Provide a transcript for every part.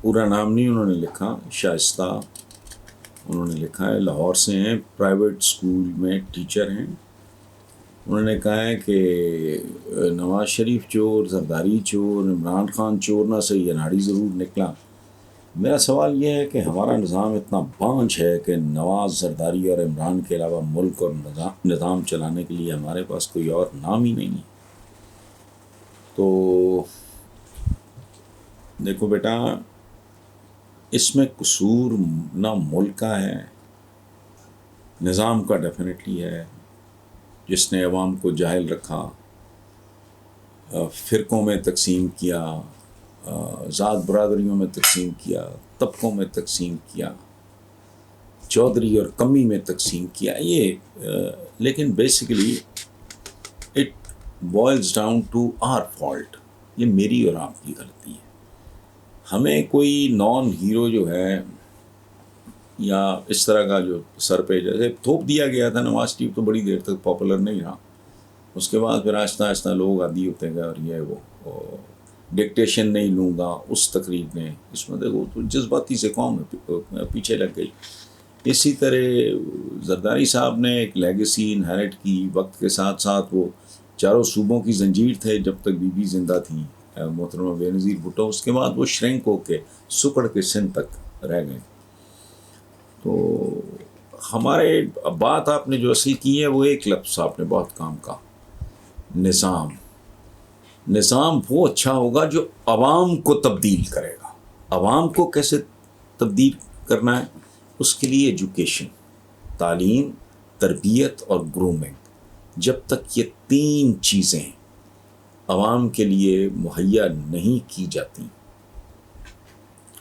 پورا نام نہیں انہوں نے لکھا، شائستہ انہوں نے لکھا ہے، لاہور سے ہیں، پرائیویٹ اسکول میں ٹیچر ہیں۔ انہوں نے کہا ہے کہ نواز شریف چور، زرداری چور، عمران خان چور نہ صحیح اناڑی ضرور نکلا۔ میرا سوال یہ ہے کہ ہمارا نظام اتنا بانجھ ہے کہ نواز، زرداری اور عمران کے علاوہ ملک اور نظام چلانے کے لیے ہمارے پاس کوئی اور نام ہی نہیں ہے۔ تو دیکھو بیٹا، اس میں قصور نہ ملک کا ہے، نظام کا ڈیفینیٹلی ہے، جس نے عوام کو جاہل رکھا، فرقوں میں تقسیم کیا، ذات برادریوں میں تقسیم کیا، طبقوں میں تقسیم کیا، چودھری اور کمی میں تقسیم کیا۔ لیکن basically it boils down to our fault, یہ میری اور آپ کی غلطی ہے۔ ہمیں کوئی نان ہیرو جو ہے یا اس طرح کا جو سر پہ جیسے تھوپ دیا گیا تھا، نواز شریف تو بڑی دیر تک پاپولر نہیں رہا، اس کے بعد پھر آہستہ آہستہ لوگ عادی ہوتے گئے، اور یہ وہ ڈکٹیشن نہیں لوں گا اس تقریب میں، اس میں دیکھو تو جذباتی سے قوم پیچھے لگ گئی۔ اسی طرح زرداری صاحب نے ایک لیگیسی انہیرٹ کی، وقت کے ساتھ ساتھ وہ چاروں صوبوں کی زنجیر تھے جب تک بی بی زندہ تھیں، محترمہ بے نظیر بھٹو، اس کے بعد وہ شرنک ہو کے سکڑ کے سندھ تک رہ گئے۔ تو ہمارے بات آپ نے جو اصل کی ہے وہ ایک لفظ آپ نے بہت کام کا، نظام۔ نظام وہ اچھا ہوگا جو عوام کو تبدیل کرے گا۔ عوام کو کیسے تبدیل کرنا ہے؟ اس کے لیے ایجوکیشن، تعلیم، تربیت اور گرومنگ۔ جب تک یہ تین چیزیں عوام کے لیے مہیا نہیں کی جاتی،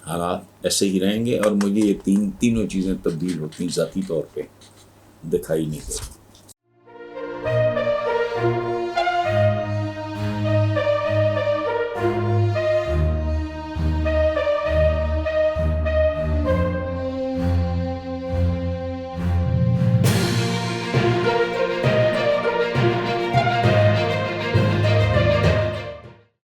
حالات ایسے ہی رہیں گے، اور مجھے یہ تینوں چیزیں تبدیل ہوتی ذاتی طور پہ دکھائی نہیں دیتی۔